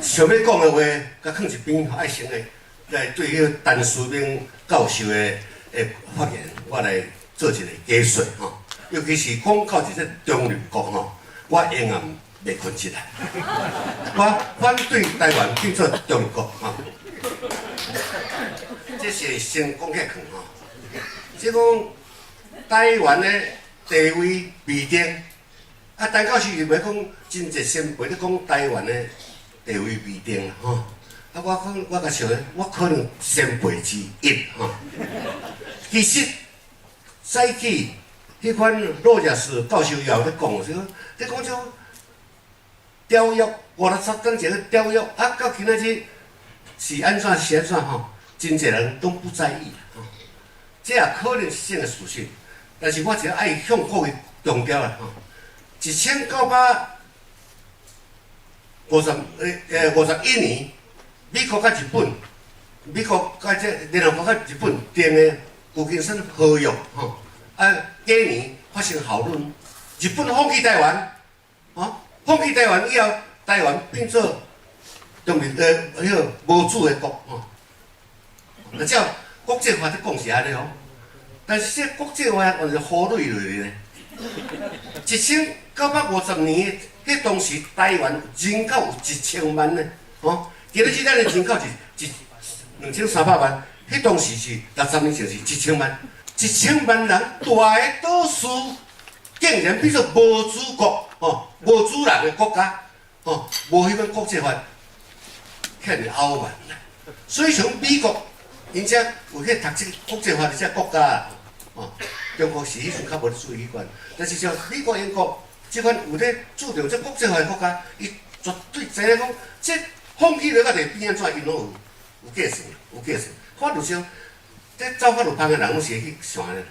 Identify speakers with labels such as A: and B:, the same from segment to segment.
A: 想要讲的话，甲放一边，爱先的来对迄个陈书明教授的发言，我来做一个解说吼。尤其是讲到这中立国吼，我永远袂困起来。我反对台湾变做中立国吼。这是先讲起去吼。即讲台湾的地位未定，啊，陈教授又要讲真侪先辈咧讲台湾的地位未定啦吼。啊，我甲想咧，我可能先辈之一吼。其实早起迄款罗家士教授也有咧讲，说你讲种条约50年前的条约，啊，到今仔日是安怎是安怎吼，真侪人都不在意吼。这也可能是性的属性，但是我只爱向各位强调啦吼，1951年，美国甲日本，美国甲这联合国甲日本订的旧金山合约吼，啊，隔年发生讨论，日本放弃台湾，哦，放弃台湾以后，台湾变做中立迄个无主的国吼，那照国际法在讲是安尼吼，但是这国际法完全忽略落去呢。1950年，迄当时台湾人口有1000万呢，哦，今日咱的人口是2300万，迄当时是60年前是1000万，1000万人大个多数竟然变做无主国，哦，无主人的国家，哦，无迄款国际法，遐尼傲慢啦。所以像美国，因遮有去读这国际法的遮国家，哦。中国是迄阵较无咧注意迄款，但是像美国、英国即款有咧注重这国际化的国家，伊绝对知影讲，这放弃了到底变安怎，因拢有计算，有计算。法律上，这走法律旁的人拢是会去想的。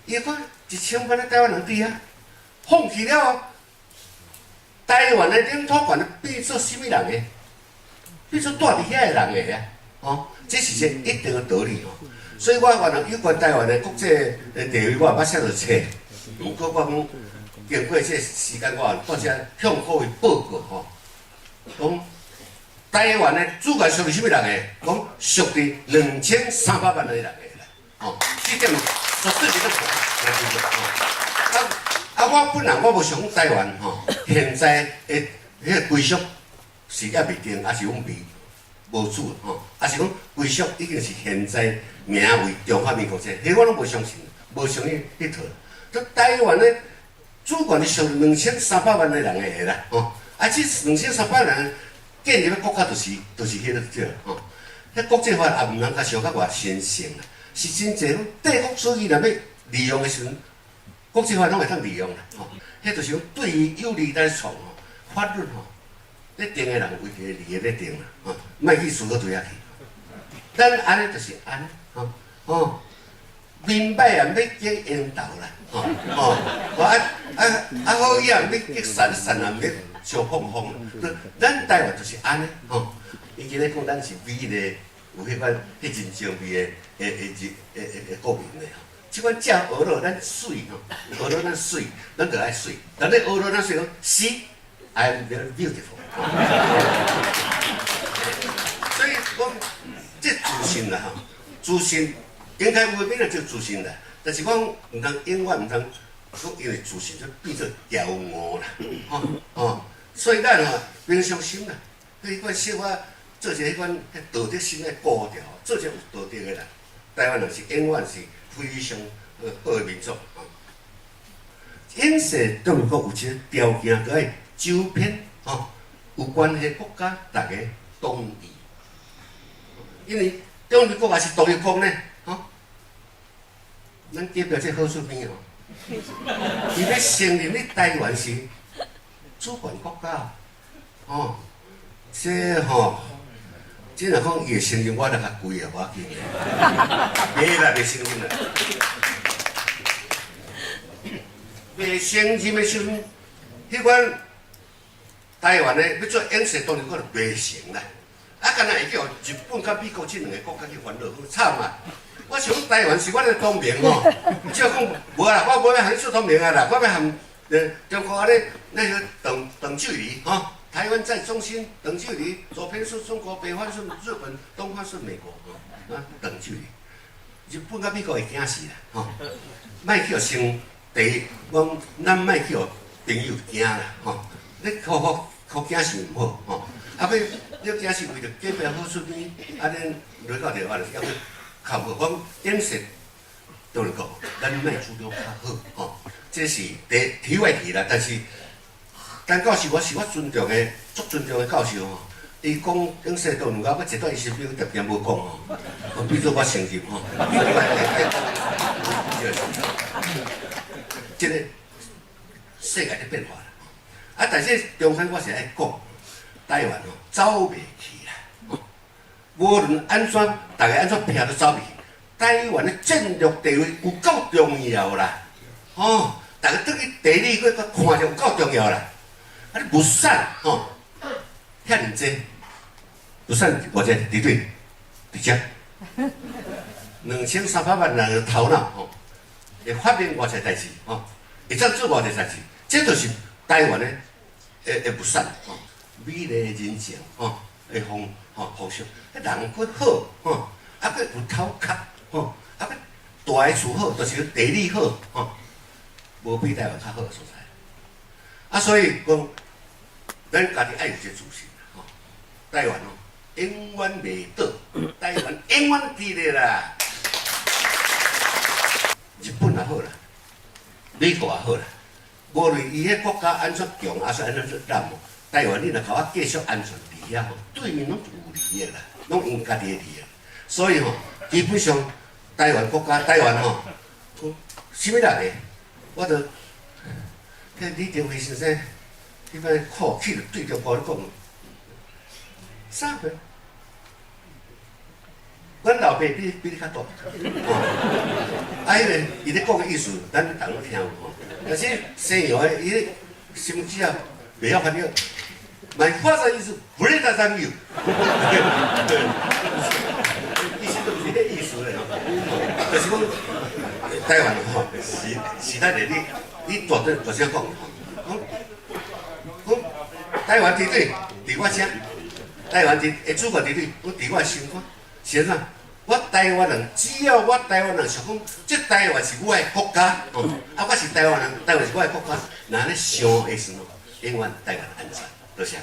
A: 伊讲1000万的台湾人伫遐，放弃了后，台湾的领土权变做什么人的？变做住伫遐的人的呀，哦，这是一定的道理哦。所以我原来有关台湾的国际地位，我也捌写着册。不过我讲经过这时间，我到遮向各位报告吼，讲台湾的主权属于什么人的？讲属于2300万的人的啦。哦，这点绝对是个错。我本人我无想讲台湾吼，现在的迄个归属是也未定，还是讲未无主吼，还是讲归属已经是现在。名为中华民国这，迄我拢无相信，无相信迄套。这台湾的主权是属2300万的人的啦，吼。啊，这2300万人建立的国家就是迄个对吼。迄国际法也毋通甲想较偌神圣啦，是真济帝国主义若要利用的时阵，国际法拢会当利用啦，吼。迄就是讲对伊有利来创吼，法律吼，咧定的人为着利益咧定啦，吼，莫去思考对下去。咱安尼就是安尼。哦，明摆啊，要结缘投啦，好意啊，要结善，善啊，要相碰碰。咱台湾就是安尼，伊今日讲咱是美丽，有迄款迄真正美的国民的吼。即款食鹅肉咱水吼，鹅肉咱水，咱就爱水。但你鹅肉咱水讲，See, I'm very beautiful。所以讲，这自信啦吼。自信应该有变就自信啦，但是我毋通永远毋通，因为自信就变做骄傲啦，所以咱平常心啦，迄款小可做一个迄款道德心的高调，做一个有道德的人，台湾人是永远是非常好的民族。演示中国有一个条件，就爱周边有关系国家大家同意，因为。中立国也是独立国呢，咱代表这好处边哦，伊要承认你台湾是主权国家，这这若讲伊会承认，我就较贵啊，无要紧个，袂啦，袂承认啦，袂承认的时阵，迄款台湾的要做演示独立国就袂成啦。啊，干那会叫日本甲美国这两个国家去烦恼，惨啊！我想台湾是我的同盟吼，只要讲无啦，我无要和你做同盟啊啦，我要和中国安尼那个长距离台湾在中心，等距离，左边是中国，北方是日本，东方是美国，等距离。日本甲美国会惊死啦，莫去先第一，咱莫去朋友惊啦，你好惊是毋好，你惊是为着计划好出边，恁落到地方就要去靠好，讲演习都是讲，咱莫主张较好，这是题外题啦，但是。陈教授，我尊重的，足尊重的教授吼。伊讲永世都两个，我一段伊身边特别无讲吼。比如我承认吼，即个世界在变化啦。但是中间我是爱讲，台湾吼走袂去啦。无论安怎，大家安怎拼都走袂去。台湾的战略地位有够重要啦。大家对于地理个看着有够重要啦。物产遐尼济，物产偌济伫对，伫遮，2300万人的头脑会发明偌济代志会做偌济代志，这就是台湾的物产美丽的人情会风俗，人骨好还佫有头壳还佫大个厝好，就是地理好无比台湾较好的所在。所以讲。咱家己爱有这自信台湾永远袂倒，台湾永远伫咧啦。日本也好啦，美国也好啦，无论伊迄国家安怎强，还是安怎烂台湾你若甲我继续安全伫遐对面拢有利益啦，拢因家己的利益。所以基本上台湾国家，台湾啥物人个，我着听李登辉先生。伊摆靠气对着我咧讲，啥货？阮老爸比你较大，迄个伊咧讲个意思，咱逐个听有但是西洋的伊咧心机袂晓发了。My father is greater than you。意思就是迄意思咧就是讲台湾时代的你大声讲。台湾伫对，伫我遮；台湾会主角伫对，我伫我心肝。是安怎？我台湾人，只要我台湾人想讲，这台湾是我的国家，我是台湾人，台湾是我的国家，那咧想的时候，永远台湾安全。多谢。